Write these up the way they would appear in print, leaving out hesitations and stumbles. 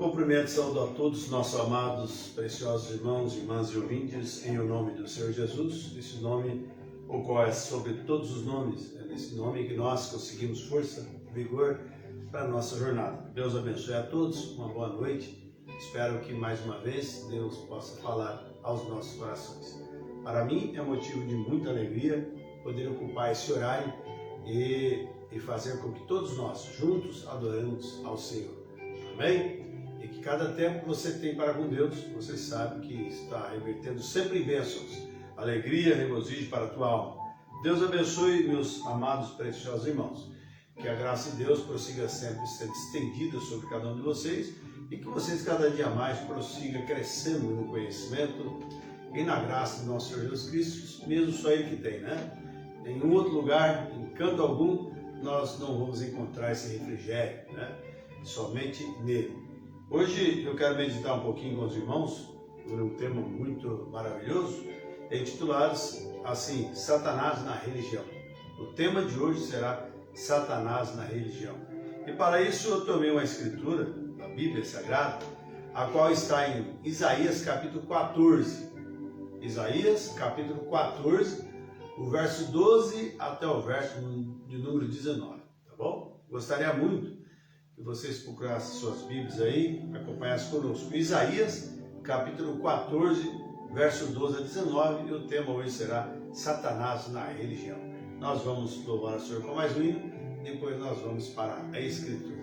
Cumprimento e saúdo a todos, nossos amados, preciosos irmãos, irmãs e ouvintes, em o nome do Senhor Jesus, esse nome, o qual é sobre todos os nomes, é nesse nome que nós conseguimos força, vigor para a nossa jornada. Deus abençoe a todos, uma boa noite, espero que mais uma vez Deus possa falar aos nossos corações. Para mim é motivo de muita alegria poder ocupar esse horário e fazer com que todos nós juntos adoremos ao Senhor. Amém? E que cada tempo que você tem para com Deus, você sabe que está revertendo sempre em bênçãos, alegria, regozijo para a tua alma. Deus abençoe, meus amados, preciosos irmãos. Que a graça de Deus prossiga sempre sendo estendida sobre cada um de vocês e que vocês cada dia mais prossigam crescendo no conhecimento e na graça do nosso Senhor Jesus Cristo, mesmo só Ele que tem, né? Em nenhum outro lugar, em canto algum, nós não vamos encontrar esse refrigério, né? Somente nele. Hoje eu quero meditar um pouquinho com os irmãos sobre um tema muito maravilhoso, intitulado assim, Satanás na religião. O tema de hoje será Satanás na religião. E para isso eu tomei uma escritura da Bíblia Sagrada, a qual está em Isaías capítulo 14. Isaías capítulo 14, o verso 12 até o verso de número 19, tá bom? Gostaria muito que vocês procurassem suas Bíblias aí, acompanhassem conosco. Isaías capítulo 14, verso 12 a 19, e o tema hoje será Satanás na religião. Nós vamos louvar o Senhor com mais um hino, depois nós vamos para a Escritura.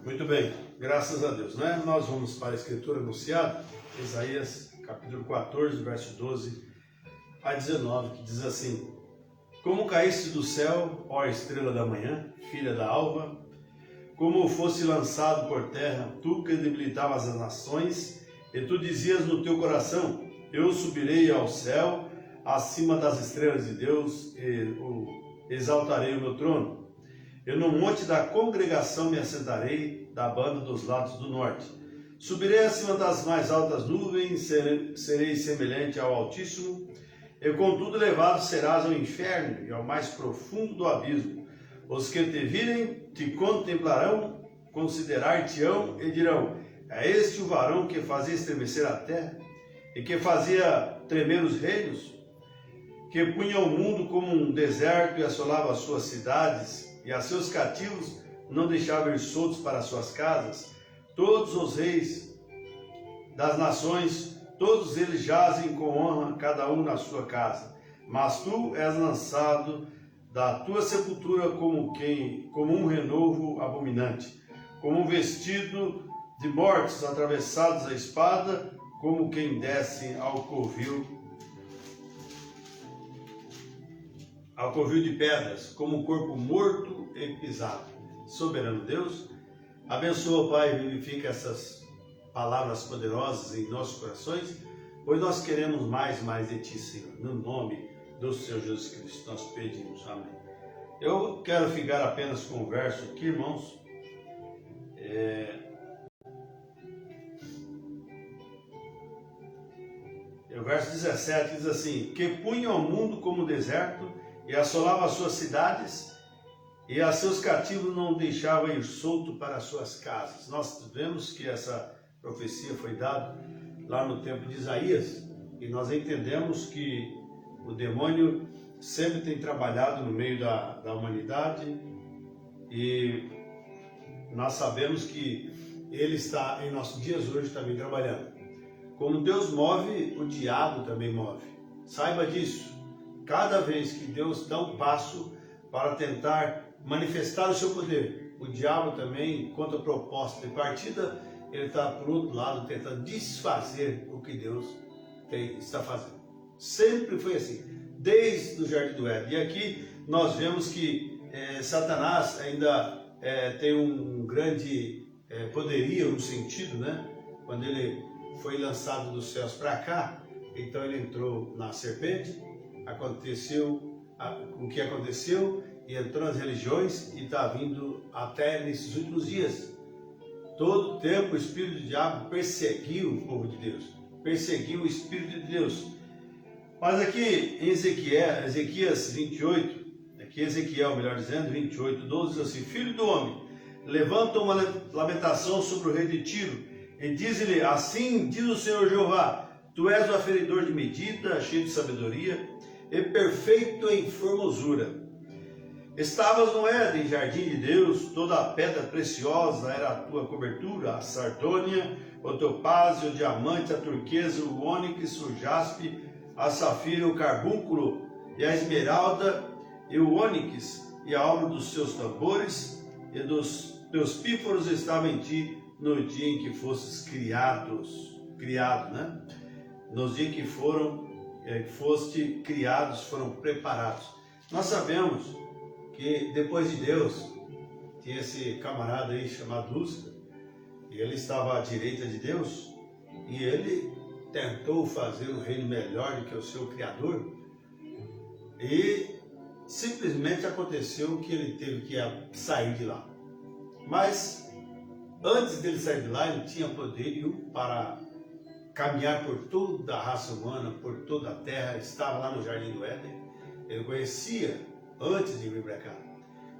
Muito bem, graças a Deus, né? Nós vamos para a Escritura anunciada, Isaías capítulo 14, verso 12 a 19, que diz assim: Como caíste do céu, ó estrela da manhã, filha da alva, como fosse lançado por terra, tu que debilitavas as nações, e tu dizias no teu coração: eu subirei ao céu, acima das estrelas de Deus, e exaltarei o meu trono. Eu no monte da congregação me assentarei, da banda dos lados do norte. Subirei acima das mais altas nuvens, serei semelhante ao Altíssimo, e contudo levado serás ao inferno e ao mais profundo do abismo. Os que te virem te contemplarão, considerar-te-ão e dirão: é este o varão que fazia estremecer a terra e que fazia tremer os reinos, que punha o mundo como um deserto e assolava as suas cidades, e a seus cativos não deixava ir soltos para as suas casas. Todos os reis das nações, todos eles jazem com honra, cada um na sua casa. Mas tu és lançado da tua sepultura como um renovo abominante, como um vestido de mortos atravessados a espada, como quem desce ao covil de pedras, como um corpo morto e pisado. Soberano Deus, abençoa, Pai, e vivifica essas palavras poderosas em nossos corações, pois nós queremos mais de Ti, Senhor, no nome do Senhor Jesus Cristo, nós pedimos, amém. Eu quero ficar apenas com o verso aqui, irmãos. O verso 17 diz assim: que punha o mundo como deserto e assolava as suas cidades, e a seus cativos não deixava ir solto para as suas casas. Nós vemos que essa profecia foi dada lá no tempo de Isaías, e nós entendemos que o demônio sempre tem trabalhado no meio da humanidade, e nós sabemos que ele está em nossos dias hoje também trabalhando. Como Deus move, o diabo também move. Saiba disso. Cada vez que Deus dá um passo para tentar manifestar o seu poder, o diabo também, contra a proposta de partida, ele está por outro lado tentando desfazer o que Deus está fazendo. Sempre foi assim, desde o Jardim do Éden. E aqui nós vemos que Satanás ainda tem um grande poderio, no sentido, né? Quando ele foi lançado dos céus para cá, então ele entrou na serpente, aconteceu o que aconteceu, e entrou nas religiões, e está vindo até nesses últimos dias. Todo o tempo o espírito do diabo perseguiu o povo de Deus, perseguiu o espírito de Deus. Mas aqui em Ezequias 28, Ezequiel, melhor dizendo, 28, 12, diz assim: filho do homem, levanta uma lamentação sobre o rei de Tiro, e diz-lhe: assim diz o Senhor Jeová, tu és o aferidor de medida, cheio de sabedoria e perfeito em formosura. Estavas no Éden, jardim de Deus, toda a pedra preciosa era a tua cobertura, a sardônia, o topázio, o diamante, a turquesa, o ônix, o jaspe, a safira, o carbúnculo e a esmeralda, e o ônix, e a obra dos seus tambores e dos teus pífaros estavam em ti no dia em que fostes criado, né? Nos dias que foste criados, foram preparados. Nós sabemos que depois de Deus, tinha esse camarada aí chamado Lúcifer, e ele estava à direita de Deus, e ele tentou fazer um reino melhor do que o seu Criador, e simplesmente aconteceu que ele teve que sair de lá. Mas antes dele sair de lá, ele tinha poderio para caminhar por toda a raça humana, por toda a terra. Estava lá no Jardim do Éden, ele conhecia antes de vir para cá.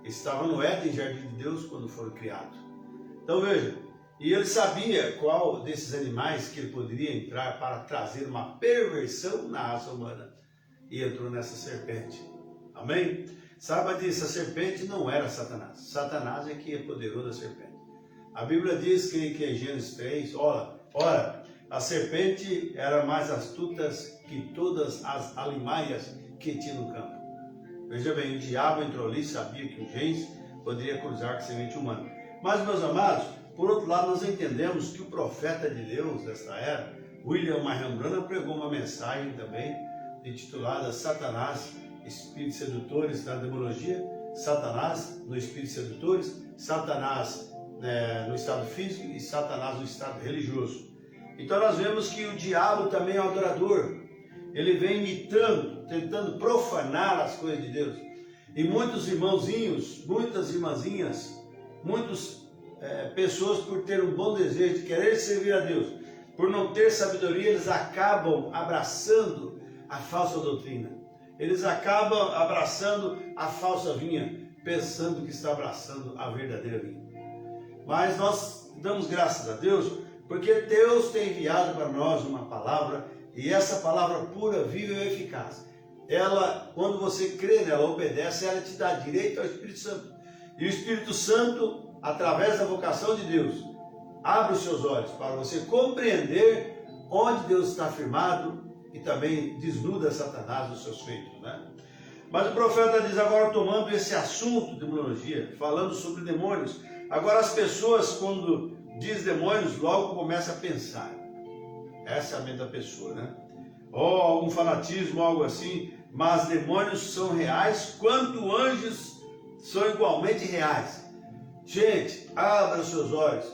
Estava no Éden, Jardim de Deus, quando foram criados. Então veja, e ele sabia qual desses animais que ele poderia entrar para trazer uma perversão na raça humana, e entrou nessa serpente. Amém? Saiba disso, a serpente não era Satanás. Satanás é que é poderoso da serpente. A Bíblia diz que em Gênesis 3, ora, a serpente era mais astuta que todas as alimaias que tinha no campo. Veja bem, o diabo entrou ali, sabia que o genes poderia cruzar com a semente humana. Mas, meus amados, por outro lado, nós entendemos que o profeta de Deus desta era, William Marion Branham, pregou uma mensagem também intitulada Satanás, Espíritos Sedutores na Demologia, Satanás no Espíritos Sedutores, Satanás no estado físico e Satanás no estado religioso. Então nós vemos que o diabo também é um adorador. Ele vem imitando, tentando profanar as coisas de Deus. E muitos irmãozinhos, muitas irmãzinhas, muitas pessoas, por ter um bom desejo de querer servir a Deus, por não ter sabedoria, eles acabam abraçando a falsa doutrina. Eles acabam abraçando a falsa vinha, pensando que está abraçando a verdadeira vinha. Mas nós damos graças a Deus, porque Deus tem enviado para nós uma palavra, e essa palavra pura, viva e eficaz. Ela, quando você crê nela, obedece, ela te dá direito ao Espírito Santo. E o Espírito Santo, através da vocação de Deus, abre os seus olhos para você compreender onde Deus está firmado e também desnuda Satanás dos seus feitos, né? Mas o profeta diz agora, tomando esse assunto de demonologia, falando sobre demônios, agora as pessoas, quando diz demônios, logo começam a pensar. Essa é a mente da pessoa, né? Ou algum fanatismo, algo assim, mas demônios são reais, quanto anjos são igualmente reais. Gente, abra os seus olhos.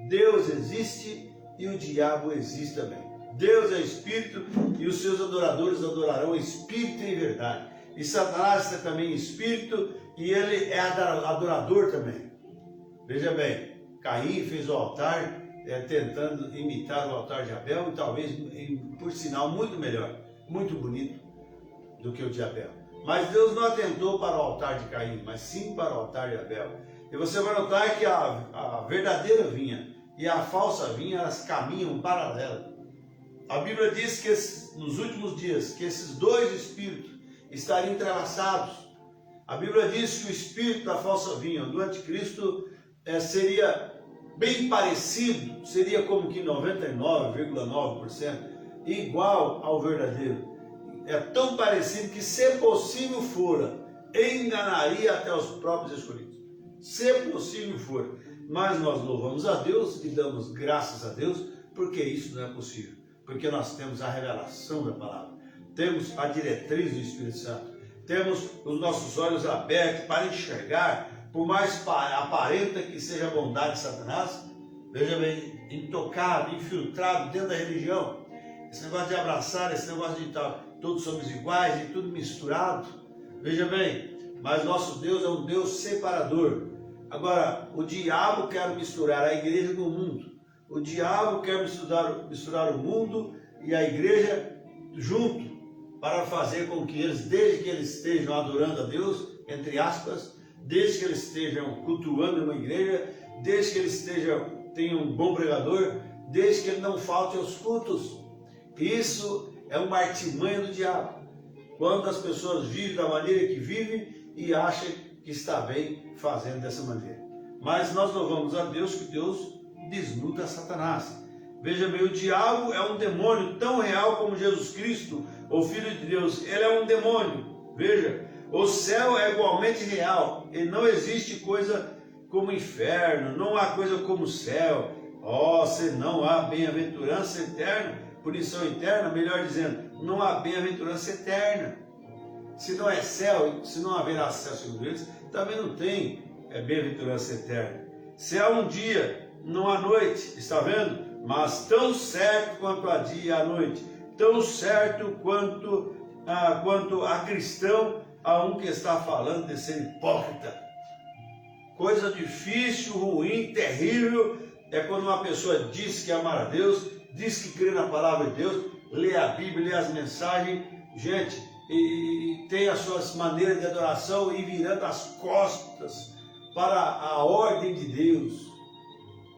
Deus existe e o diabo existe também. Deus é Espírito e os seus adoradores adorarão Espírito e verdade. E Satanás é também Espírito e ele é adorador também. Veja bem, Caim fez o altar tentando imitar o altar de Abel e talvez, por sinal, muito melhor, muito bonito do que o de Abel. Mas Deus não atentou para o altar de Caim, mas sim para o altar de Abel. E você vai notar que a verdadeira vinha e a falsa vinha, elas caminham paralelas. A Bíblia diz que nos últimos dias, que esses dois espíritos estariam entrelaçados. A Bíblia diz que o espírito da falsa vinha, do anticristo, seria bem parecido, seria como que 99,9% igual ao verdadeiro. É tão parecido que, se possível fora, enganaria até os próprios escolhidos. Se possível for. Mas nós louvamos a Deus e damos graças a Deus, porque isso não é possível. Porque nós temos a revelação da palavra, temos a diretriz do Espírito Santo, temos os nossos olhos abertos para enxergar, por mais aparenta que seja a bondade de Satanás, veja bem, intocado, infiltrado dentro da religião, esse negócio de abraçar, esse negócio de estar todos somos iguais e tudo misturado, veja bem, mas nosso Deus é um Deus separador. Agora, o diabo quer misturar a igreja com o mundo. O diabo quer misturar o mundo e a igreja junto, para fazer com que eles, desde que eles estejam adorando a Deus, entre aspas, desde que eles estejam cultuando uma igreja, desde que eles tenham um bom pregador, desde que ele não falte aos cultos. Isso é uma artimanha do diabo. Quando as pessoas vivem da maneira que vivem e acham que está bem fazendo dessa maneira. Mas nós louvamos a Deus que Deus desnuda Satanás. Veja bem, o diabo é um demônio tão real como Jesus Cristo, o Filho de Deus. Ele é um demônio. Veja, o céu é igualmente real. E não existe coisa como inferno, não há coisa como céu. Se não há bem-aventurança eterna, punição eterna, melhor dizendo, não há bem-aventurança eterna. Se não é céu, se não haverá acesso a eles, também não tem bem-aventurança eterna. Se há um dia, não há noite, está vendo? Mas tão certo quanto há dia e há noite, tão certo quanto a cristão, a um que está falando de ser hipócrita. Coisa difícil, ruim, terrível, é quando uma pessoa diz que ama a Deus, diz que crê na palavra de Deus, lê a Bíblia, lê as mensagens, gente, e tem as suas maneiras de adoração e virando as costas para a ordem de Deus.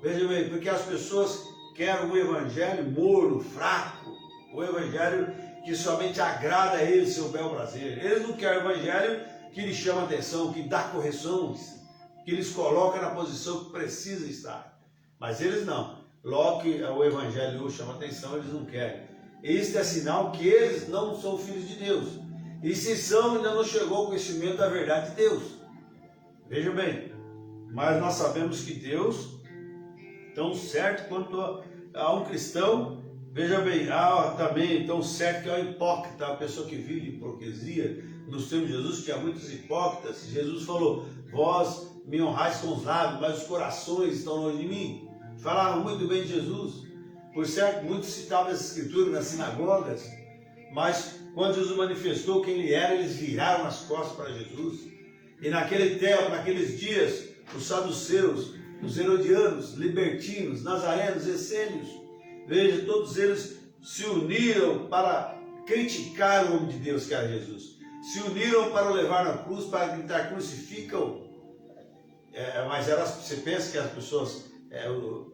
Veja bem, porque as pessoas querem um evangelho morno, fraco, o evangelho que somente agrada a eles, seu bel prazer. Eles não querem o evangelho que lhes chama atenção, que dá correções, que lhes coloca na posição que precisa estar. Mas eles não. Logo que o evangelho os chama atenção, eles não querem. Isso é sinal que eles não são filhos de Deus. E se são, ainda não chegou ao conhecimento da verdade de Deus. Veja bem, mas nós sabemos que Deus, tão certo quanto a um cristão, veja bem, há também tão certo que é o hipócrita, a pessoa que vive de hipocrisia. Nos tempos de Jesus tinha muitos hipócritas. Jesus falou, vós me honrais com os lábios, mas os corações estão longe de mim. Falavam muito bem de Jesus. Por certo, muitos citavam as escrituras nas sinagogas, mas quando Jesus manifestou quem ele era, eles viraram as costas para Jesus. E naquele tempo, naqueles dias, os saduceus, os herodianos, libertinos, nazarenos, essênios, veja, todos eles se uniram para criticaram o homem de Deus que era Jesus. Se uniram para o levar na cruz, para gritar, crucificam. Mas você pensa que as pessoas,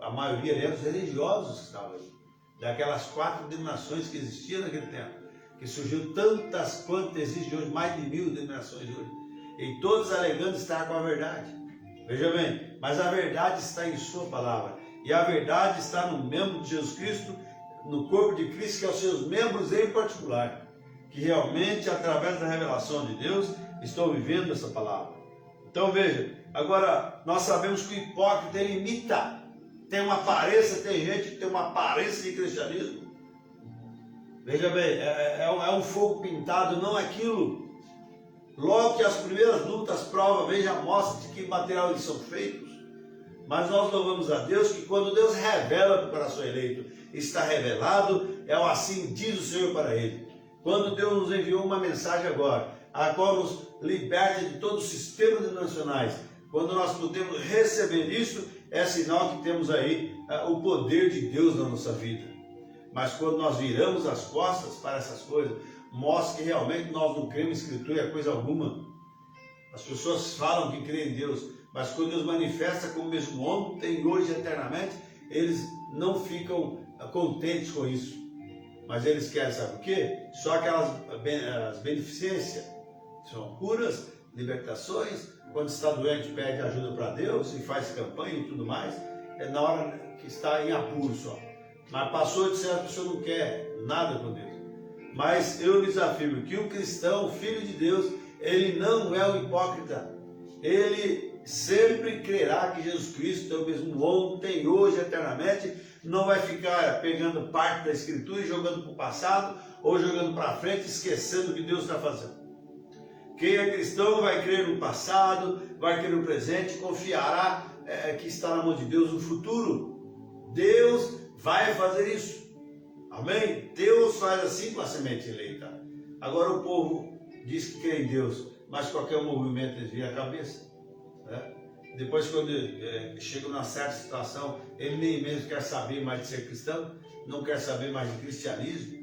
a maioria eram os religiosos que estavam ali, daquelas 4 denominações que existiam naquele tempo, que surgiu tantas quantas existem hoje, mais de 1000 denominações hoje, e todos alegando estar com a verdade. Veja bem, mas a verdade está em sua palavra, e a verdade está no membro de Jesus Cristo, no corpo de Cristo, que é os seus membros em particular, que realmente, através da revelação de Deus, estão vivendo essa palavra. Então veja, agora nós sabemos que o hipócrita ele imita, tem uma aparência, tem gente que tem uma aparência de cristianismo. Veja bem, é um fogo pintado, não aquilo. Logo que as primeiras lutas, provas, veja a mostra de que material eles são feitos. Mas nós louvamos a Deus que quando Deus revela para o coração eleito, está revelado, é o assim diz o Senhor para ele. Quando Deus nos enviou uma mensagem agora, a qual nos liberta de todos os sistemas denominacionais, quando nós podemos receber isso, é sinal que temos aí o poder de Deus na nossa vida. Mas quando nós viramos as costas para essas coisas, mostra que realmente nós não cremos em Escritura coisa alguma. As pessoas falam que creem em Deus, mas quando Deus manifesta como mesmo ontem, hoje e eternamente, eles não ficam contentes com isso. Mas eles querem, sabe o quê? Só aquelas as beneficências, são curas, libertações. Quando está doente, pede ajuda para Deus e faz campanha e tudo mais. É na hora que está em apuro só. Mas passou de ser, a pessoa não quer nada com Deus. Mas eu lhes afirmo que o cristão, o filho de Deus, ele não é um hipócrita. Ele sempre crerá que Jesus Cristo é o mesmo ontem, hoje, eternamente. Não vai ficar pegando parte da Escritura e jogando para o passado ou jogando para frente, esquecendo o que Deus está fazendo. Quem é cristão vai crer no passado, vai crer no presente, confiará que está na mão de Deus no futuro. Deus vai fazer isso. Amém? Deus faz assim com a semente eleita. Agora o povo diz que crê em Deus, mas qualquer movimento eles viram a cabeça. Né? Depois, quando chega numa certa situação, ele nem mesmo quer saber mais de ser cristão, não quer saber mais de cristianismo.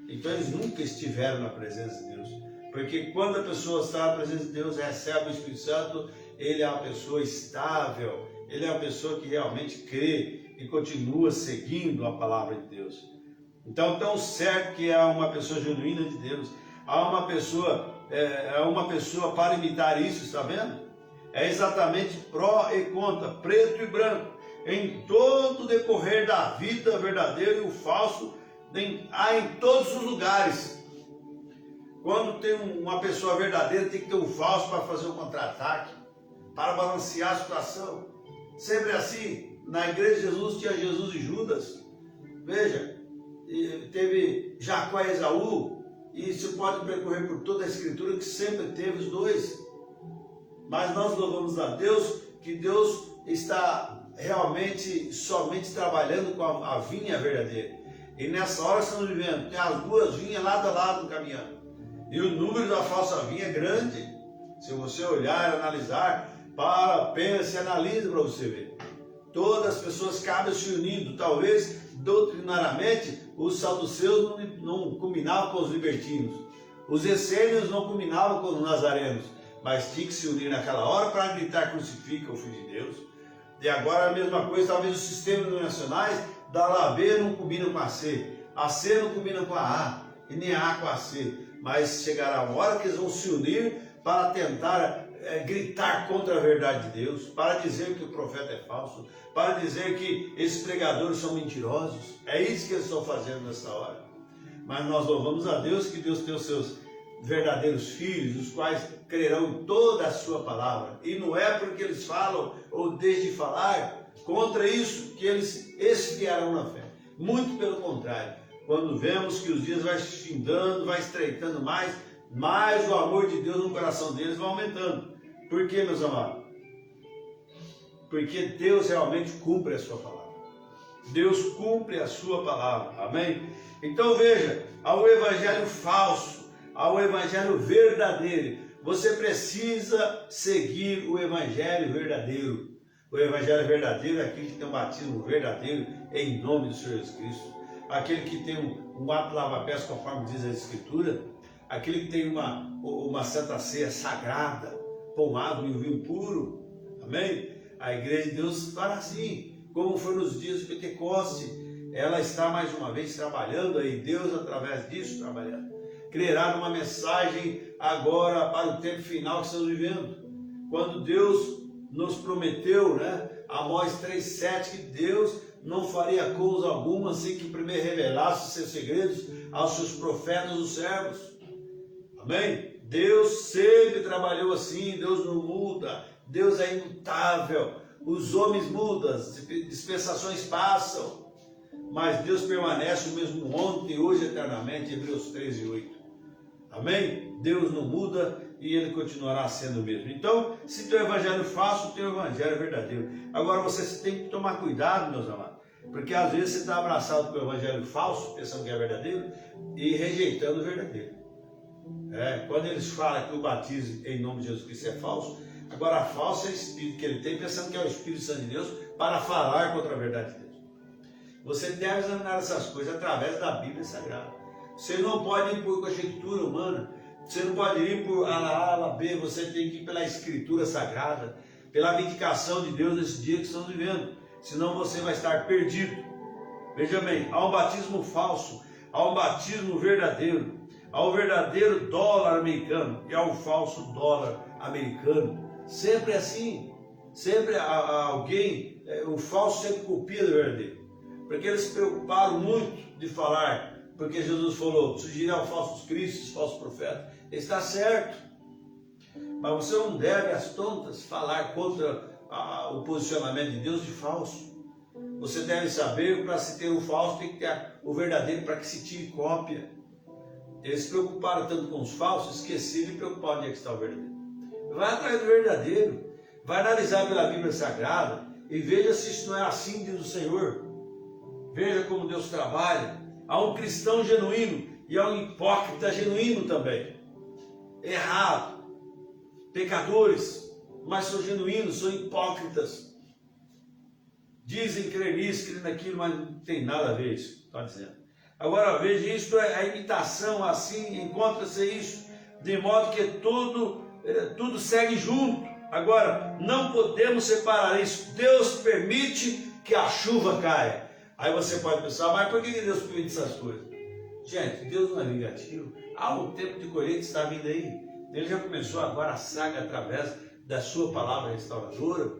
Então eles nunca estiveram na presença de Deus. Porque quando a pessoa está na presença de Deus, recebe o Espírito Santo, ele é uma pessoa estável, ele é uma pessoa que realmente crê e continua seguindo a palavra de Deus. Então, tão certo que é uma pessoa genuína de Deus, há uma pessoa para imitar isso, está vendo? É exatamente pró e contra, preto e branco, em todo o decorrer da vida verdadeira e o falso, há em todos os lugares. Quando tem uma pessoa verdadeira, tem que ter um falso para fazer um contra-ataque, para balancear a situação. Sempre assim, na igreja de Jesus tinha Jesus e Judas. Veja, teve Jacó e Esaú, e isso pode percorrer por toda a Escritura que sempre teve os dois. Mas nós louvamos a Deus que Deus está realmente somente trabalhando com a vinha verdadeira. E nessa hora estamos vivendo, tem as duas vinhas lado a lado caminhando. E o número da falsa vinha é grande. Se você olhar, analisar, pense e analise para você ver. Todas as pessoas acabam se unindo. Talvez, doutrinariamente, os saduceus não combinavam com os libertinos. Os essênios não combinavam com os nazarenos. Mas tinha que se unir naquela hora para gritar crucifica o Filho de Deus. E agora a mesma coisa, talvez os sistemas nacionais da lá B não combinam com a C não combina com a A, e nem a A com a C. Mas chegará uma hora que eles vão se unir para tentar gritar contra a verdade de Deus, para dizer que o profeta é falso, para dizer que esses pregadores são mentirosos. É isso que eles estão fazendo nessa hora. Mas nós louvamos a Deus que Deus tem os seus verdadeiros filhos, os quais crerão em toda a sua palavra. E não é porque eles falam ou deixam de falar contra isso que eles esfriarão na fé. Muito pelo contrário. Quando vemos que os dias vai findando, vai estreitando mais o amor de Deus no coração deles vai aumentando. Por quê, meus amados? Porque Deus realmente cumpre a sua palavra. Deus cumpre a sua palavra. Amém? Então veja, ao evangelho falso, ao evangelho verdadeiro, você precisa seguir o evangelho verdadeiro. O evangelho verdadeiro é aquele que tem um batismo verdadeiro em nome do Senhor Jesus Cristo. Aquele que tem um ato de lava-pés, conforme diz a Escritura, aquele que tem uma Santa Ceia sagrada, pomado em vinho puro, amém? A igreja de Deus fará assim, como foi nos dias de Pentecoste. Ela está mais uma vez trabalhando aí, Deus através disso trabalhando. Criará uma mensagem agora para o tempo final que estamos vivendo. Quando Deus nos prometeu, né, Amós 3,7, que Deus não faria coisa alguma sem que primeiro revelasse os seus segredos aos seus profetas, os servos. Amém? Deus sempre trabalhou assim, Deus não muda, Deus é imutável. Os homens mudam, as dispensações passam, mas Deus permanece o mesmo ontem, hoje, eternamente. Hebreus 13:8. Amém? Deus não muda e Ele continuará sendo o mesmo. Então, se teu evangelho falso, o teu evangelho é verdadeiro. Agora, você tem que tomar cuidado, meus amados, porque às vezes você está abraçado pelo evangelho falso, pensando que é verdadeiro, e rejeitando o verdadeiro. Quando eles falam que o batismo em nome de Jesus Cristo é falso, agora a falsa é o espírito que ele tem, pensando que é o Espírito Santo de Deus, para falar contra a verdade de Deus. Você deve examinar essas coisas através da Bíblia Sagrada. Você não pode ir por conjectura humana, você não pode ir por A, ala B, você tem que ir pela Escritura Sagrada, pela vindicação de Deus nesse dia que estamos vivendo, senão você vai estar perdido. Veja bem, há um batismo falso, há um batismo verdadeiro, há o verdadeiro dólar americano e há o falso dólar americano. Sempre assim, sempre há alguém, o falso sempre copia do verdadeiro, porque eles se preocuparam muito de falar, porque Jesus falou, surgirão falsos cristos, falsos profetas. Está certo, mas você não deve, às tontas, falar contra o posicionamento de Deus de falso. Você deve saber, para se ter o falso, tem que ter o verdadeiro para que se tire cópia. Eles se preocuparam tanto com os falsos, esqueceram de preocupar onde é que está o verdadeiro. Vai atrás do verdadeiro, vai analisar pela Bíblia Sagrada e veja se isso não é assim, diz o Senhor. Veja como Deus trabalha. Há um cristão genuíno e há um hipócrita genuíno também. Errado, pecadores, mas são genuínos, são hipócritas. Dizem crer nisso, crer naquilo, mas não tem nada a ver isso, está dizendo. Agora veja, isto é a imitação, assim, encontra-se isso, de modo que tudo segue junto. Agora, não podemos separar isso. Deus permite que a chuva caia. Aí você pode pensar, mas por que Deus permite essas coisas? Gente, Deus não é vingativo. Há um tempo de colheita que está vindo aí. Ele já começou agora a saga através da sua palavra restauradora,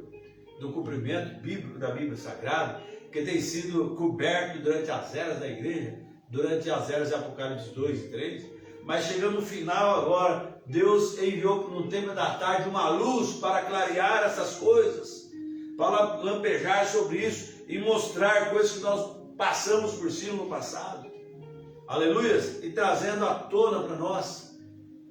do cumprimento bíblico da Bíblia Sagrada, que tem sido coberto durante as eras da igreja, durante as eras de Apocalipse 2 e 3. Mas chegando no final agora, Deus enviou no tempo da tarde uma luz para clarear essas coisas, para lampejar sobre isso e mostrar coisas que nós passamos por cima no passado. Aleluias! E trazendo à tona para nós.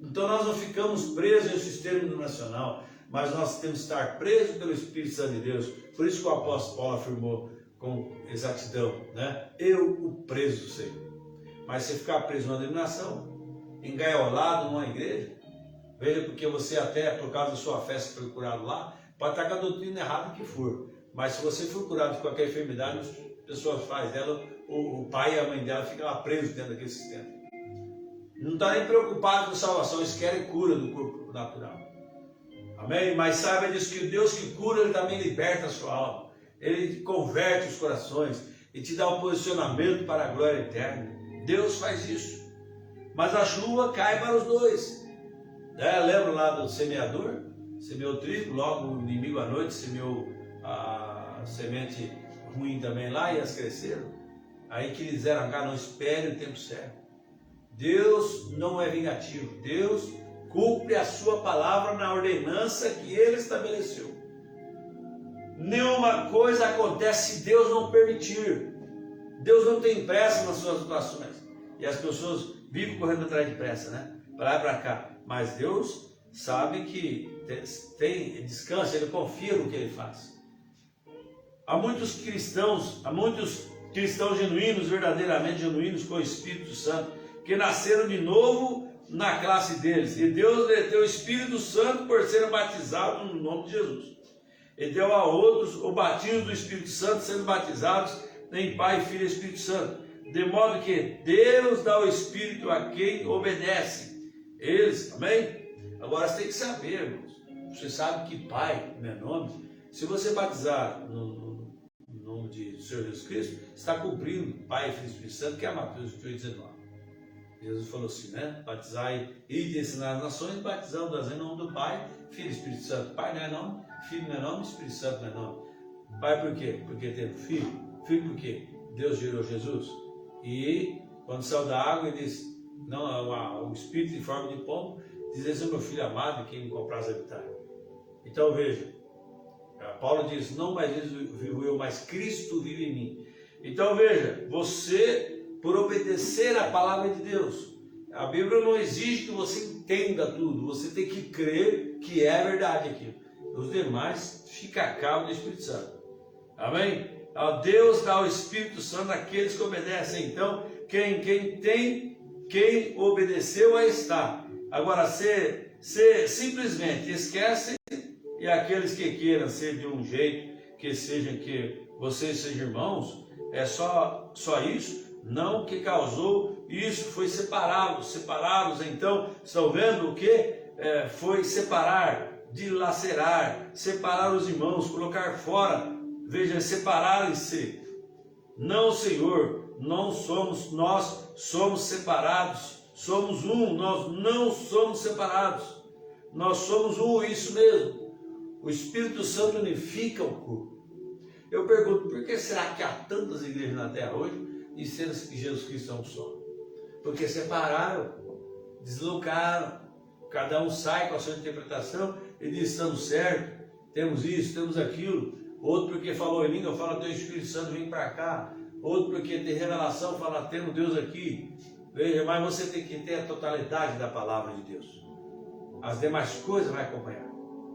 Então nós não ficamos presos em um sistema nacional, mas nós temos que estar presos pelo Espírito Santo de Deus. Por isso que o apóstolo Paulo afirmou com exatidão, né? Eu, o preso do Senhor. Mas se ficar preso numa denominação, engaiolado numa igreja, veja, porque você até, por causa da sua fé, se foi curado lá, pode estar com a doutrina errada que for. Mas se você for curado de qualquer enfermidade, as pessoas fazem dela, o pai e a mãe dela ficam lá presos dentro daquele sistema. Não está nem preocupado com salvação, eles querem cura do corpo natural. Amém? Mas saiba disso, que o Deus que cura, Ele também liberta a sua alma. Ele converte os corações e te dá um posicionamento para a glória eterna. Deus faz isso. Mas a chuva cai para os dois. Lembra lá do semeador? Semeou trigo, logo o inimigo à noite semeou a semente ruim também lá e elas cresceram. Aí que eles eram cá, não espere o tempo certo. Deus não é vingativo. Deus cumpre a sua palavra na ordenança que Ele estabeleceu. Nenhuma coisa acontece se Deus não permitir. Deus não tem pressa nas suas situações. E as pessoas vivem correndo atrás de pressa, né? Para lá e para cá. Mas Deus sabe que tem descanso, Ele confia no que Ele faz. Há muitos cristãos genuínos, verdadeiramente genuínos, com o Espírito Santo, que nasceram de novo na classe deles. E Deus deu o Espírito Santo por serem batizados no nome de Jesus. E deu a outros o batismo do Espírito Santo, sendo batizados em Pai, Filho e Espírito Santo. De modo que Deus dá o Espírito a quem obedece. Eles, amém? Agora você tem que saber, irmãos. Você sabe que Pai, meu nome, se você batizar no nome de Senhor Jesus Cristo, está cumprindo Pai, Filho e Espírito Santo, que é Mateus 28:19. Jesus falou assim, né? Batizai e ensinar as nações, batizando-as em nome do Pai, Filho e Espírito Santo. Pai não é nome, Filho não é nome, Espírito Santo não é nome. Pai por quê? Porque teve filho. Filho por quê? Deus gerou Jesus. E quando saiu da água, ele disse, não, o Espírito em forma de pombo, diz, esse é meu filho amado, quem me compraz habitar. Então veja, Paulo diz, não mais vivo eu, mas Cristo vive em mim. Então veja, você, por obedecer à palavra de Deus, a Bíblia não exige que você entenda tudo, você tem que crer que é verdade aquilo. Os demais, fica a cargo do Espírito Santo. Amém? Deus dá o Espírito Santo àqueles que obedecem. Então, quem obedeceu, aí está. Agora, se simplesmente esquecem, e aqueles que queiram ser de um jeito, que vocês sejam irmãos, é só isso, não que causou isso, foi separados, então, estão vendo o que? Foi separar, dilacerar, separar os irmãos, colocar fora, veja, separarem-se, não Senhor, nós somos separados, somos um, nós não somos separados, nós somos um, isso mesmo. O Espírito Santo unifica o corpo. Eu pergunto, por que será que há tantas igrejas na terra hoje e sendo que Jesus Cristo é um só? Porque separaram, deslocaram, cada um sai com a sua interpretação e diz, estamos certos, temos isso, temos aquilo. Outro porque falou em língua, fala, teu Espírito Santo vem para cá. Outro porque tem revelação, fala, temos Deus aqui. Veja, mas você tem que ter a totalidade da palavra de Deus. As demais coisas vai acompanhar.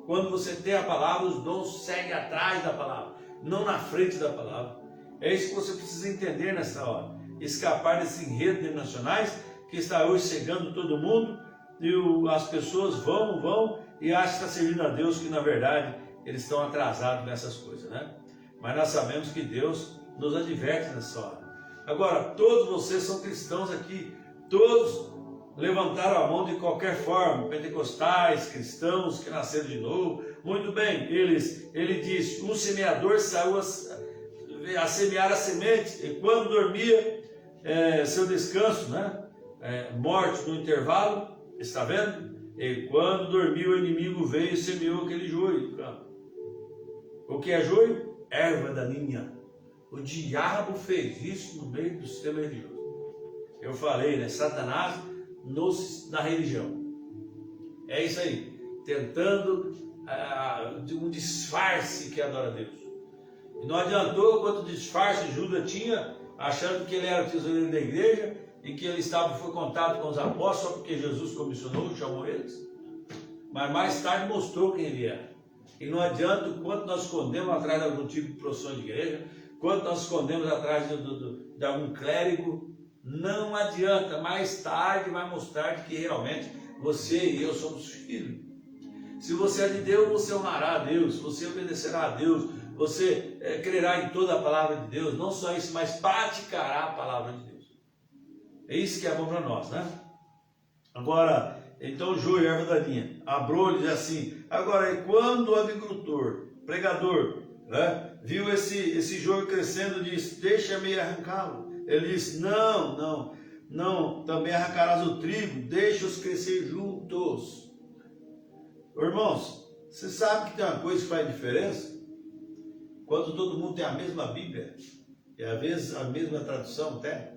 Quando você tem a palavra, os dons seguem atrás da palavra, não na frente da palavra. É isso que você precisa entender nessa hora. Escapar desses enredos denominacionais que está hoje cegando todo mundo, e as pessoas vão e acham que está servindo a Deus, que na verdade eles estão atrasados nessas coisas, né? Mas nós sabemos que Deus nos adverte nessa hora. Agora, todos vocês são cristãos aqui, todos levantaram a mão de qualquer forma, pentecostais, cristãos que nasceram de novo, muito bem, ele diz, um semeador saiu a semear a semente, e quando dormia, seu descanso, né? Morte no intervalo, está vendo? E quando dormiu, o inimigo veio e semeou aquele joio no campo. O que é joio? Erva daninha. O diabo fez isso no meio do sistema religioso. Eu falei, né? Satanás na religião. É isso aí. Tentando um disfarce que adora a Deus. E não adiantou quanto disfarce Judas tinha, achando que ele era o tesoureiro da igreja e que ele foi contado com os apóstolos só porque Jesus comissionou e chamou eles. Mas mais tarde mostrou quem ele era. E não adianta o quanto nós escondemos atrás de algum tipo de profissão de igreja, quanto nós escondemos atrás de algum clérigo. Não adianta, mais tarde vai mostrar que realmente você e eu somos filhos. Se você é de Deus, você honrará a Deus, você obedecerá a Deus, você crerá em toda a palavra de Deus, não só isso, mas praticará a palavra de Deus. É isso que é bom para nós, né? Agora, então joio, erva daninha, abrou-lhe assim. Agora, quando o agricultor, pregador, né, viu esse joio crescendo, disse, deixa-me arrancá-lo. Ele disse, não, também arrancarás o trigo, deixa-os crescer juntos. Irmãos, você sabe que tem uma coisa que faz diferença? Quando todo mundo tem a mesma Bíblia, e às vezes a mesma tradução até,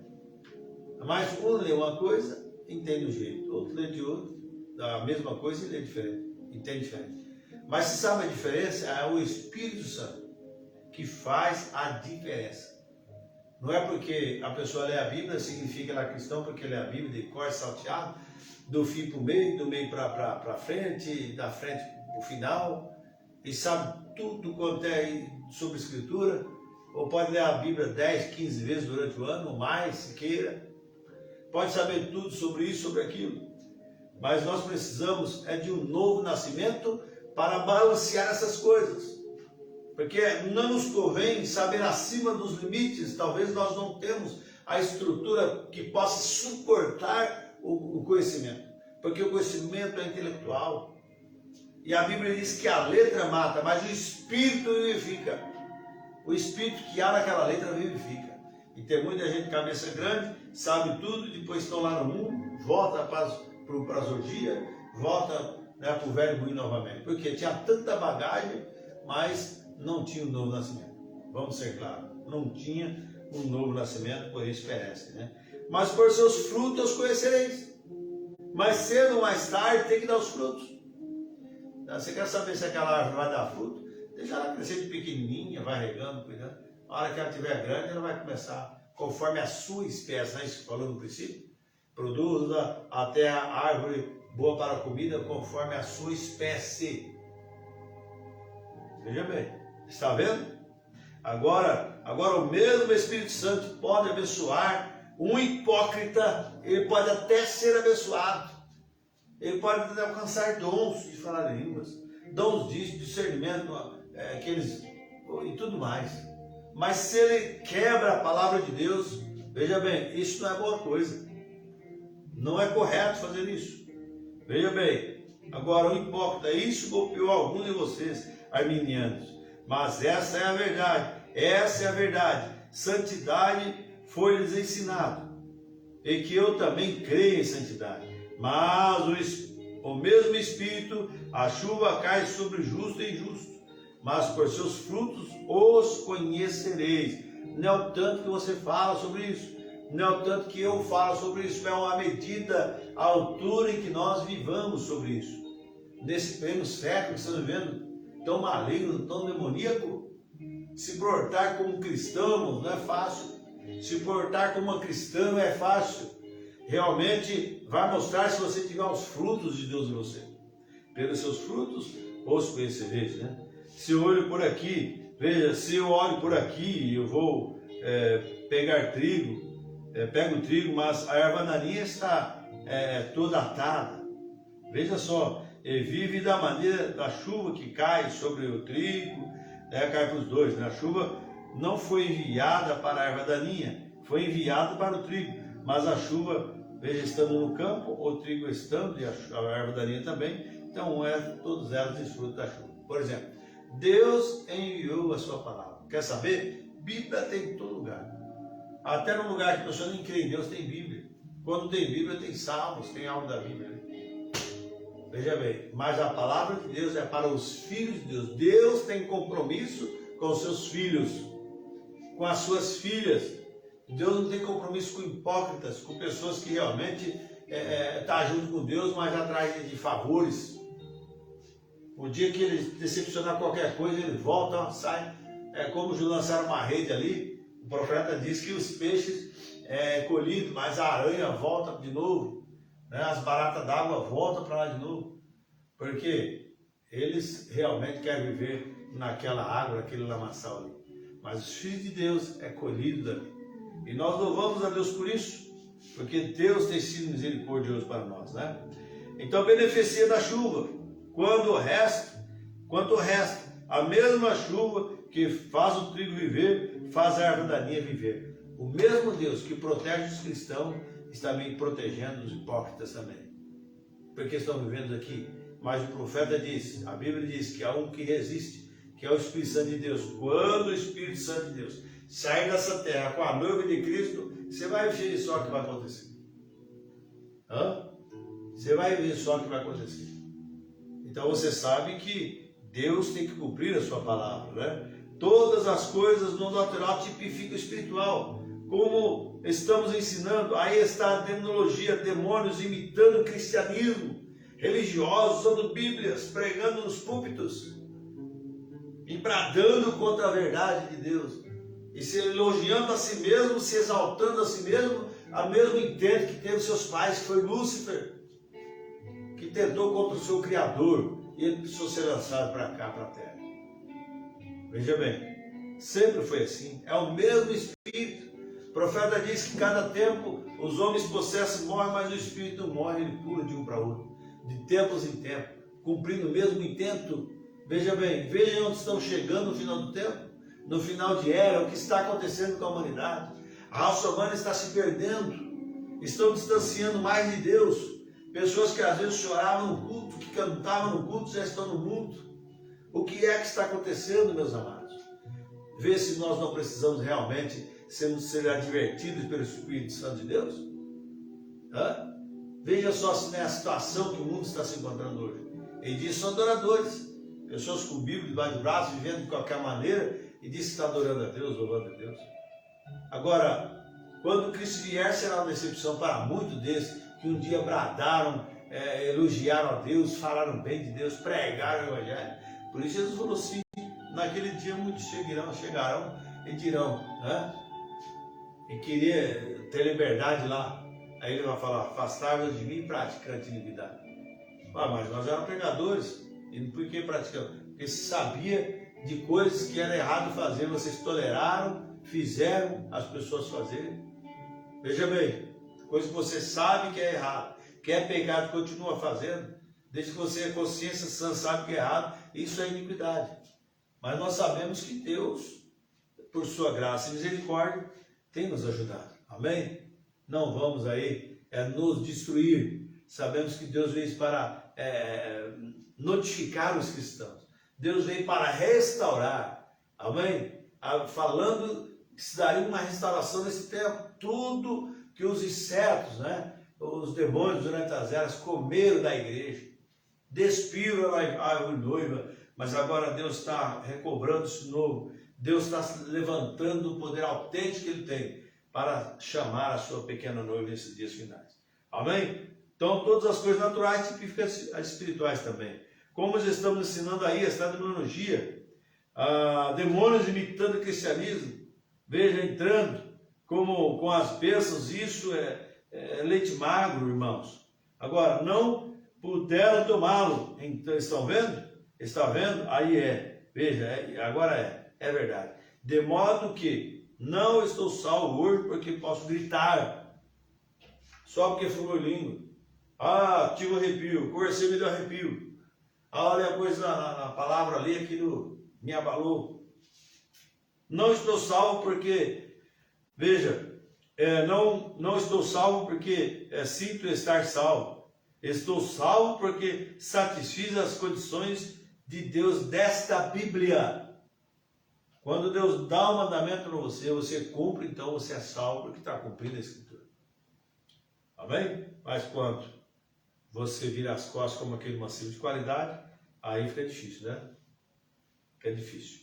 mas um lê uma coisa, entende um jeito, outro lê de outro, a mesma coisa e lê diferente, entende diferente. Mas você sabe a diferença? É o Espírito Santo que faz a diferença. Não é porque a pessoa lê a Bíblia, significa que ela é cristão, porque lê a Bíblia de cor salteado, do fim para o meio, do meio para frente, da frente para o final, e sabe tudo quanto é sobre a Escritura, ou pode ler a Bíblia 10, 15 vezes durante o ano, ou mais, se queira, pode saber tudo sobre isso, sobre aquilo, mas nós precisamos de um novo nascimento para balancear essas coisas. Porque não nos convém saber acima dos limites, talvez nós não temos a estrutura que possa suportar o conhecimento. Porque o conhecimento é intelectual. E a Bíblia diz que a letra mata, mas o Espírito vivifica. O Espírito que há naquela letra vivifica. E tem muita gente cabeça grande, sabe tudo, depois estão lá no mundo, volta para as orgias, volta, né, para o velho moinho novamente. Porque tinha tanta bagagem, mas não tinha um novo nascimento. Vamos ser claros, não tinha um novo nascimento, por isso perece, né? Mas por seus frutos os conhecereis. Mais cedo ou mais tarde tem que dar os frutos. Você quer saber se aquela árvore vai dar fruto? Deixa ela crescer de pequenininha, vai regando, cuidando. Na hora que ela estiver grande, ela vai começar, conforme a sua espécie, né? Isso falou no princípio. Produza até a árvore boa para a comida, conforme a sua espécie. Veja bem, está vendo? Agora o mesmo Espírito Santo pode abençoar um hipócrita, ele pode até ser abençoado, ele pode até alcançar dons de falar línguas, dons de discernimento, e tudo mais. Mas se ele quebra a palavra de Deus, veja bem, isso não é boa coisa, não é correto fazer isso. Veja bem, agora o hipócrita, isso golpeou alguns de vocês, arminianos. Mas essa é a verdade, santidade foi-lhes ensinado, e que eu também creio em santidade. Mas o mesmo Espírito, a chuva cai sobre o justo e injusto, mas por seus frutos os conhecereis. Não é o tanto que você fala sobre isso, não é o tanto que eu falo sobre isso, é uma medida, a altura em que nós vivamos sobre isso. Nesse pleno século que estamos vivendo, tão maligno, tão demoníaco, se portar como cristão não é fácil. Se portar como uma cristã não é fácil. Realmente vai mostrar se você tiver os frutos de Deus em você. Pelos seus frutos os conhecereis, né? Se eu olho por aqui, veja, se eu olho por aqui, eu vou pegar trigo, pego o trigo, mas a erva daninha está toda atada. Veja só, vive da maneira da chuva que cai sobre o trigo, cai para os dois, né? A chuva não foi enviada para a erva daninha, foi enviada para o trigo, mas a chuva, veja, estando no campo, o trigo estando e a erva daninha também, então todos elas desfrutam da chuva. Por exemplo, Deus enviou a sua palavra. Quer saber? Bíblia tem em todo lugar. Até no lugar que a pessoa nem crê em Deus tem Bíblia. Quando tem Bíblia tem Salmos, tem algo da Bíblia. Veja bem, mas a palavra de Deus é para os filhos de Deus. Deus tem compromisso com os seus filhos, com as suas filhas. Deus não tem compromisso com hipócritas, com pessoas que realmente estão junto com Deus, mas atrás de favores. O dia que ele decepcionar qualquer coisa, ele volta, sai. É como lançaram uma rede ali, o profeta diz que os peixes colhidos, mas a aranha volta de novo. As baratas d'água voltam para lá de novo, porque eles realmente querem viver naquela água, naquele lamaçal ali. Mas os filhos de Deus colhido dali. E nós louvamos a Deus por isso, porque Deus tem sido misericordioso para nós, né? Então beneficia da chuva, quanto o resto, a mesma chuva que faz o trigo viver, faz a erva daninha viver. O mesmo Deus que protege os cristãos está também protegendo os hipócritas também, porque estão vivendo aqui. Mas o profeta diz, a Bíblia diz que há um que resiste, que é o Espírito Santo de Deus. Quando o Espírito Santo de Deus sair dessa terra com a noiva de Cristo, você vai ver só o que vai acontecer. Você vai ver só o que vai acontecer. Então você sabe que Deus tem que cumprir a sua palavra, né? Todas as coisas no natural tipificam o espiritual. Como estamos ensinando, aí está a demonologia, demônios imitando o cristianismo, religiosos usando Bíblias, pregando nos púlpitos e bradando contra a verdade de Deus, e se elogiando a si mesmo, se exaltando a si mesmo, a mesmo intento que teve seus pais, que foi Lúcifer, que tentou contra o seu Criador, e ele precisou ser lançado para cá, para a terra. Veja bem, sempre foi assim, é o mesmo Espírito. O profeta diz que cada tempo os homens possessos morrem, mas o Espírito não morre, ele pula de um para outro, de tempos em tempos, cumprindo o mesmo intento. Veja bem, veja onde estão chegando no final do tempo, no final de era, o que está acontecendo com a humanidade. A raça humana está se perdendo, estão distanciando mais de Deus. Pessoas que às vezes choravam no culto, que cantavam no culto, já estão no mundo. O que é que está acontecendo, meus amados? Vê se nós não precisamos realmente ser advertidos pelo Espírito Santo de Deus. Hã? Veja só se não é a situação que o mundo está se encontrando hoje. Ele diz que são adoradores. Pessoas com Bíblia debaixo do braço, vivendo de qualquer maneira, e diz que está adorando a Deus, louvando a Deus. Agora, quando Cristo vier, será uma decepção para muitos desses que um dia bradaram, elogiaram a Deus, falaram bem de Deus, pregaram o Evangelho. Por isso Jesus falou assim, naquele dia muitos chegarão e dirão, né? E queria ter liberdade lá. Aí ele vai falar, afastai-vos de mim, praticante de iniquidade. Mas nós éramos pregadores. E por que praticamos? Porque se sabia de coisas que era errado fazer. Vocês toleraram, fizeram as pessoas fazerem. Veja bem, coisa que você sabe que é errado, que é pecado, continua fazendo. Desde que você a consciência sã sabe que é errado, isso é iniquidade. Mas nós sabemos que Deus, por sua graça e misericórdia, tem nos ajudado. Amém? Não vamos aí nos destruir. Sabemos que Deus veio para notificar os cristãos. Deus veio para restaurar. Amém? Falando que se daria uma restauração nesse tempo. Tudo que os insetos, né, os demônios durante as eras comeram da igreja. Despiram a árvore noiva. Mas agora Deus está recobrando isso de novo. Deus está levantando o poder autêntico que Ele tem para chamar a sua pequena noiva nesses dias finais. Amém? Então, todas as coisas naturais tipificam as espirituais também. Como nós estamos ensinando aí, esta terminologia, demônios imitando o cristianismo, veja, entrando como com as bênçãos, isso é leite magro, irmãos. Agora, não puderam tomá-lo. Então, estão vendo? Está vendo? Aí veja, agora é verdade. De modo que não estou salvo hoje porque posso gritar, só porque fui língua. Tive um arrepio, conversei, me deu arrepio. Olha a coisa na palavra ali, aquilo me abalou. Não estou salvo porque, veja, não estou salvo porque sinto estar salvo. Estou salvo porque satisfiz as condições de Deus desta Bíblia. Quando Deus dá um mandamento para você, você cumpre, então você é salvo porque está cumprindo a Escritura. Amém? Mas quando você vira as costas como aquele macio de qualidade, aí fica difícil, né? Fica difícil.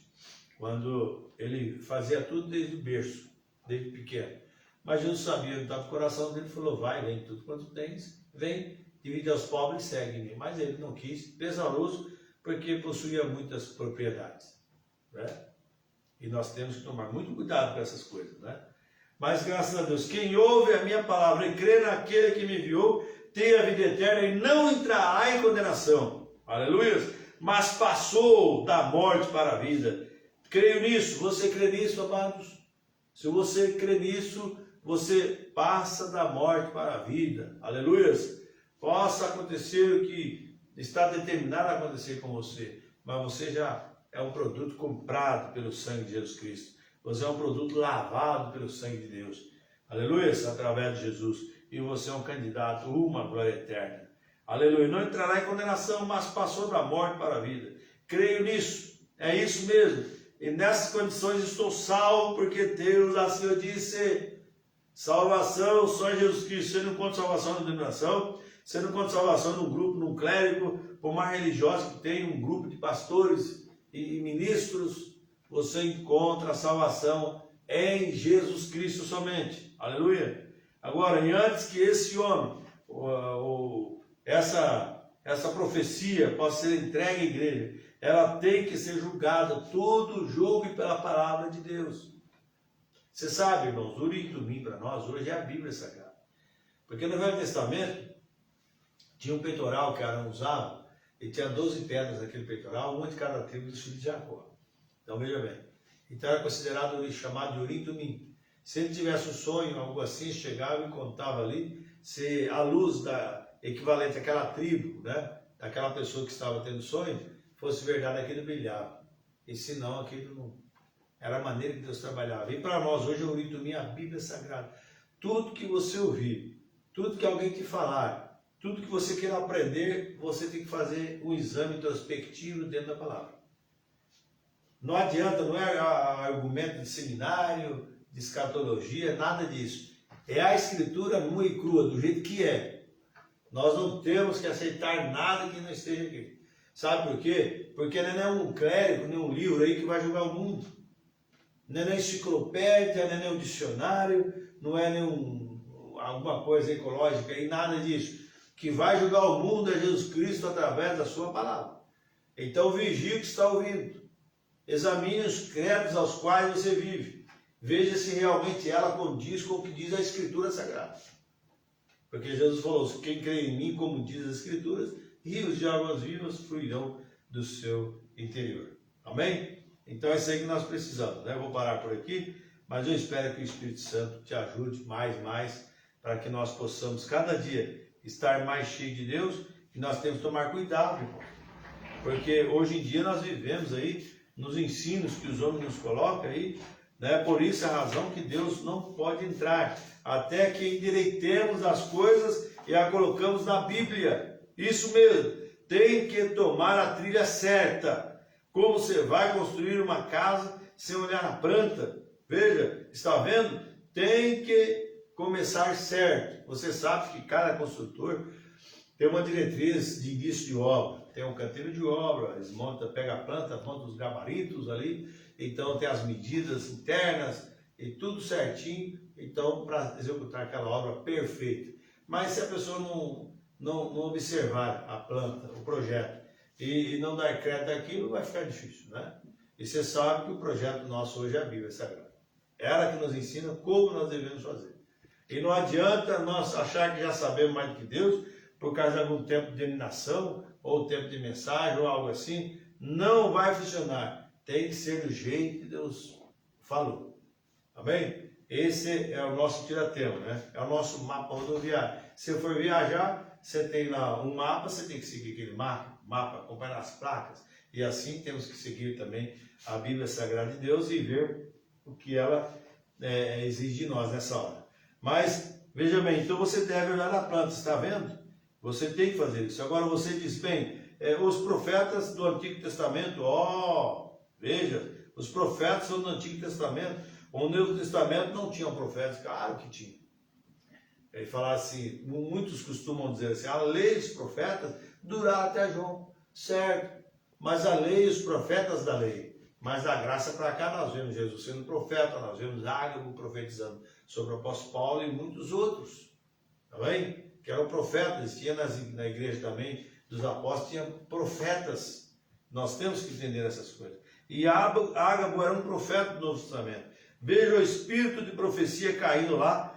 Quando ele fazia tudo desde o berço, desde pequeno. Mas Jesus sabia, no coração dele, falou, vai, vem tudo quanto tens, vem, divide aos pobres e segue-me. Mas ele não quis, pesaroso, porque possuía muitas propriedades, né? E nós temos que tomar muito cuidado com essas coisas, né? Mas graças a Deus, quem ouve a minha palavra e crê naquele que me enviou, tem a vida eterna e não entrará em condenação. Aleluia! Mas passou da morte para a vida. Creio nisso. Você crê nisso, amados? Se você crê nisso, você passa da morte para a vida. Aleluia! Possa acontecer o que está determinado a acontecer com você, mas você já é um produto comprado pelo sangue de Jesus Cristo. Você é um produto lavado pelo sangue de Deus. Aleluia, através de Jesus. E você é um candidato a uma glória eterna. Aleluia. Não entrará em condenação, mas passou da morte para a vida. Creio nisso. É isso mesmo. E nessas condições estou salvo, porque Deus assim o disse. Salvação só em Jesus Cristo. Você não encontra salvação na denominação. Você não encontra salvação num grupo, num clérigo, por mais religioso que tenha, um grupo de pastores e ministros. Você encontra a salvação em Jesus Cristo somente. Aleluia. Agora, e antes que esse homem, essa profecia possa ser entregue à igreja, ela tem que ser julgada, tudo julgue pela palavra de Deus. Você sabe, irmãos, Urim e Tumim para nós hoje é a Bíblia Sagrada. Porque no Velho Testamento tinha um peitoral que Arão usava, e tinha 12 pedras naquele peitoral, uma de cada tribo dos filhos de Jacó. Então veja bem, então era considerado chamado de Urim e Tumim. Se ele tivesse um sonho, algo assim, chegava e contava ali, se a luz equivalente àquela tribo, né, daquela pessoa que estava tendo sonho, fosse verdade, aquilo brilhava. E se não, aquilo Era a maneira que Deus trabalhava. E para nós hoje eu rito minha Bíblia Sagrada. Tudo que você ouvir, tudo que alguém te falar, tudo que você queira aprender, você tem que fazer um exame introspectivo dentro da palavra. Não adianta, não é argumento de seminário, de escatologia, nada disso. É a Escritura nua e crua, do jeito que é. Nós não temos que aceitar nada que não esteja aqui. Sabe por quê? Porque não é um clérigo, nem um livro aí que vai julgar o mundo. Não é nem enciclopédia, não é nem um dicionário, não é nem alguma coisa ecológica e nada disso. O que vai julgar o mundo é Jesus Cristo através da sua palavra. Então vigie o que está ouvindo. Examine os credos aos quais você vive. Veja se realmente ela condiz com o que diz a Escritura Sagrada. Porque Jesus falou, quem crê em mim, como diz as Escrituras, rios de águas vivas fluirão do seu interior. Amém? Então é isso aí que nós precisamos, né? Eu vou parar por aqui, mas eu espero que o Espírito Santo te ajude mais, para que nós possamos cada dia estar mais cheios de Deus, e nós temos que tomar cuidado, irmão. Porque hoje em dia nós vivemos aí nos ensinos que os homens nos colocam aí, né? Por isso a razão que Deus não pode entrar, até que endireitemos as coisas e a colocamos na Bíblia. Isso mesmo, tem que tomar a trilha certa. Como você vai construir uma casa sem olhar na planta? Veja, está vendo? Tem que começar certo. Você sabe que cada construtor tem uma diretriz de início de obra. Tem um canteiro de obra, eles montam, pega a planta, monta os gabaritos ali, então tem as medidas internas e tudo certinho, então para executar aquela obra perfeita. Mas se a pessoa não observar a planta, o projeto, e não dar crédito àquilo, vai ficar difícil, né? E você sabe que o projeto nosso hoje é a Bíblia Sagrada. Ela que nos ensina como nós devemos fazer. E não adianta nós achar que já sabemos mais do que Deus, por causa de algum tempo de animação, ou tempo de mensagem, ou algo assim. Não vai funcionar. Tem que ser do jeito que Deus falou. Amém? Esse é o nosso tiratema, né? É o nosso mapa rodoviário. Se for viajar, você tem lá um mapa, você tem que seguir aquele mapa, acompanhar as placas, e assim temos que seguir também a Bíblia Sagrada de Deus e ver o que ela exige de nós nessa hora. Mas, veja bem, então você deve olhar na planta, está vendo? Você tem que fazer isso. Agora você diz, bem, os profetas do Antigo Testamento, veja, os profetas são do Antigo Testamento, o Novo Testamento não tinha profetas, claro que tinha. Ele fala assim, muitos costumam dizer assim, a lei dos profetas duraram até João, certo? Mas a lei e os profetas da lei. Mas da graça para cá nós vemos Jesus sendo profeta, nós vemos Ágabo profetizando sobre o apóstolo Paulo e muitos outros. Tá bem? Que eram profetas, tinha na igreja também dos apóstolos, tinha profetas. Nós temos que entender essas coisas. E Ágabo era um profeta do Novo Testamento. Veja o espírito de profecia caindo lá,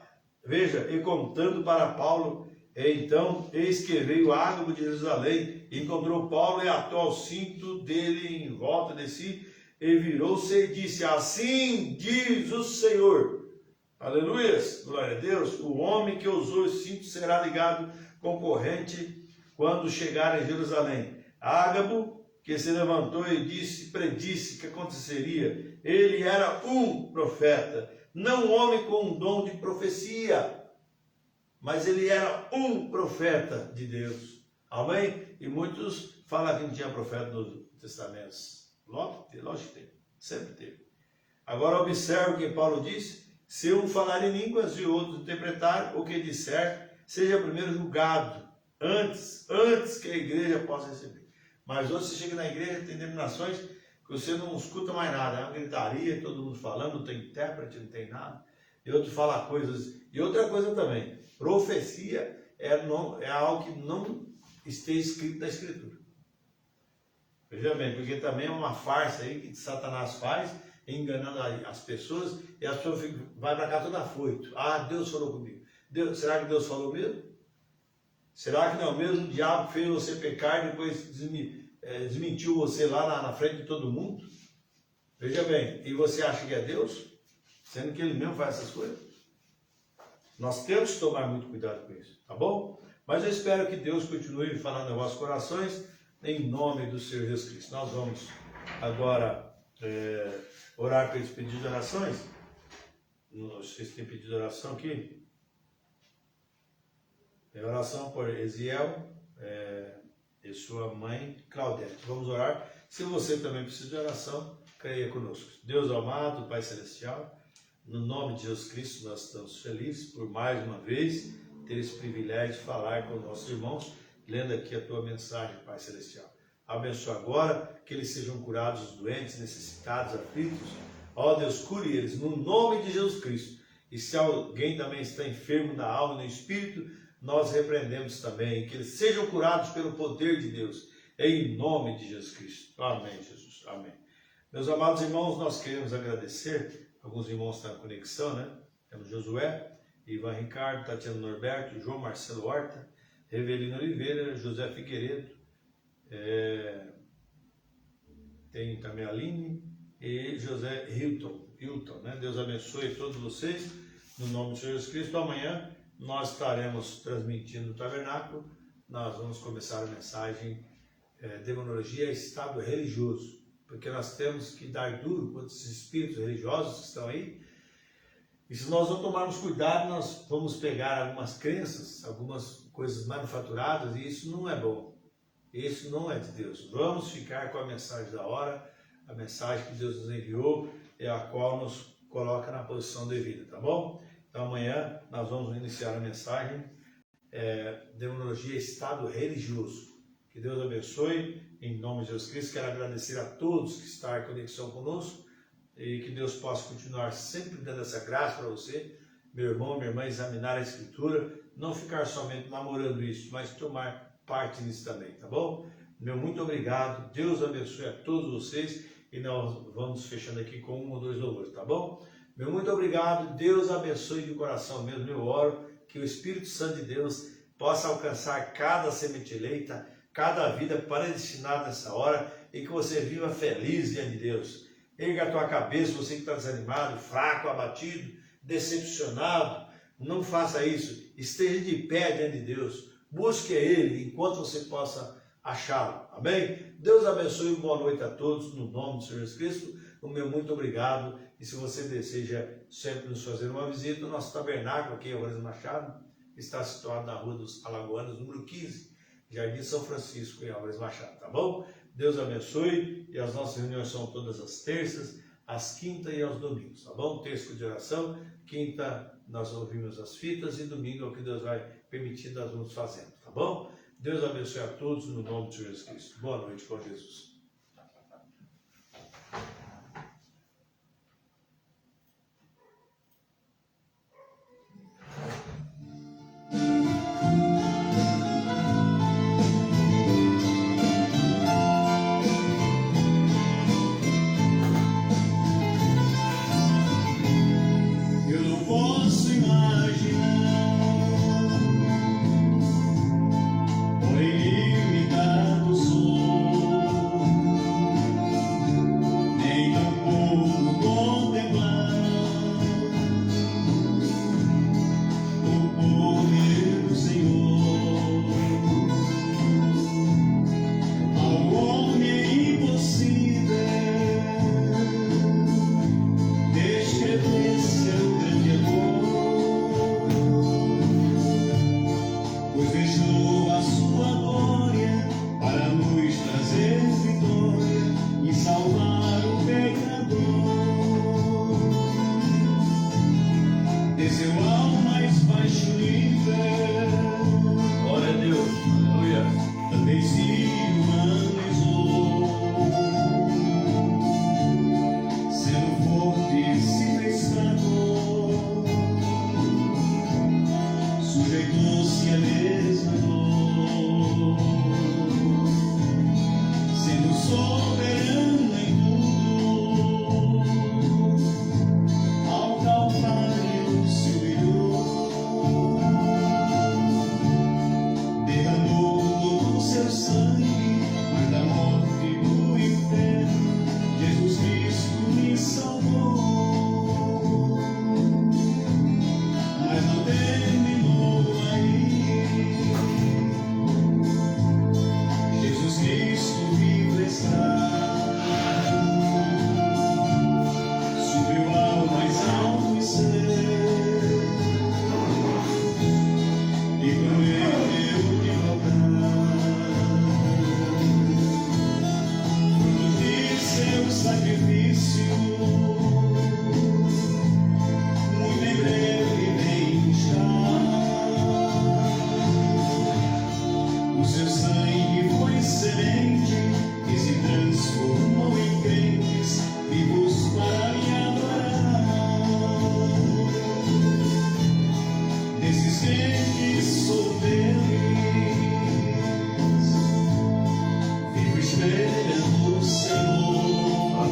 veja, e contando para Paulo. Então, eis que veio Ágabo de Jerusalém, encontrou Paulo e atou ao cinto dele em volta de si, e virou-se e disse, assim diz o Senhor. Aleluias, glória a Deus. O homem que usou o cinto será ligado com corrente quando chegar em Jerusalém. Ágabo, que se levantou e predisse que aconteceria. Ele era um profeta, não um homem com um dom de profecia, mas ele era um profeta de Deus. Amém? E muitos falam que não tinha profeta nos testamentos. Lógico que tem, sempre teve. Agora observe o que Paulo disse. Se um falar em línguas e outro interpretar o que disser, seja primeiro julgado, antes que a igreja possa receber. Mas hoje você chega na igreja, tem denominações que você não escuta mais nada, é uma gritaria, todo mundo falando, não tem intérprete, não tem nada. E outro fala coisas. E outra coisa também, profecia é algo que não esteja escrito na Escritura. Veja bem, porque também é uma farsa aí que Satanás faz, enganando as pessoas, e as pessoas vai para cá toda afoito. Deus falou comigo. Será que Deus falou mesmo? Será que não é o mesmo diabo que fez você pecar e depois desmentiu você lá na frente de todo mundo? Veja bem, e você acha que é Deus? Sendo que ele mesmo faz essas coisas? Nós temos que tomar muito cuidado com isso, tá bom? Mas eu espero que Deus continue falando em vossos corações, em nome do Senhor Jesus Cristo. Nós vamos agora orar pelos pedidos de orações. Vocês têm pedido de oração aqui? É oração por Eziel e sua mãe Claudete. Vamos orar. Se você também precisa de oração, creia conosco. Deus amado, Pai Celestial, no nome de Jesus Cristo, nós estamos felizes por mais uma vez ter esse privilégio de falar com nossos irmãos, lendo aqui a tua mensagem, Pai Celestial. Abençoa agora que eles sejam curados, os doentes, necessitados, aflitos. Ó Deus, cure eles no nome de Jesus Cristo. E se alguém também está enfermo na alma e no espírito, nós repreendemos também que eles sejam curados pelo poder de Deus, em nome de Jesus Cristo. Amém, Jesus. Amém. Meus amados irmãos, nós queremos agradecer. Alguns irmãos estão em conexão, né? Temos Josué, Ivan Ricardo, Tatiana Norberto, João Marcelo Horta, Revelino Oliveira, José Figueiredo, tem também a Aline e José Hilton, né? Deus abençoe todos vocês, no nome de Jesus Cristo. Amanhã nós estaremos transmitindo no tabernáculo, nós vamos começar a mensagem Demonologia e Estado Religioso, porque nós temos que dar duro contra esses espíritos religiosos que estão aí, e se nós não tomarmos cuidado, nós vamos pegar algumas crenças, algumas coisas manufaturadas, e isso não é bom, isso não é de Deus. Vamos ficar com a mensagem da hora, a mensagem que Deus nos enviou, é a qual nos coloca na posição devida, tá bom? Então amanhã nós vamos iniciar a mensagem Demonologia e Estado Religioso. Que Deus abençoe, em nome de Jesus Cristo. Quero agradecer a todos que estão em conexão conosco e que Deus possa continuar sempre dando essa graça para você, meu irmão, minha irmã, examinar a Escritura, não ficar somente namorando isso, mas tomar parte nisso também, tá bom? Meu muito obrigado, Deus abençoe a todos vocês e nós vamos fechando aqui com 1 ou 2 louvores, tá bom? Meu muito obrigado, Deus abençoe de coração mesmo, eu oro que o Espírito Santo de Deus possa alcançar cada semente eleita, cada vida predestinada nessa hora e que você viva feliz diante de Deus. Erga a tua cabeça, você que está desanimado, fraco, abatido, decepcionado, não faça isso. Esteja de pé diante de Deus. Busque Ele enquanto você possa achá-lo. Amém? Deus abençoe e boa noite a todos, no nome do Senhor Jesus Cristo. O meu muito obrigado. E se você deseja sempre nos fazer uma visita, o nosso tabernáculo aqui em Alvarez Machado está situado na Rua dos Alagoanos, número 15, Jardim São Francisco, em Alvarez Machado, tá bom? Deus abençoe, e as nossas reuniões são todas as terças, às quintas e aos domingos, tá bom? Terça de oração, quinta nós ouvimos as fitas e domingo é o que Deus vai permitir nós vamos fazendo, tá bom? Deus abençoe a todos no nome de Jesus Cristo. Boa noite com Jesus.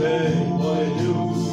Amém. Glória a Deus.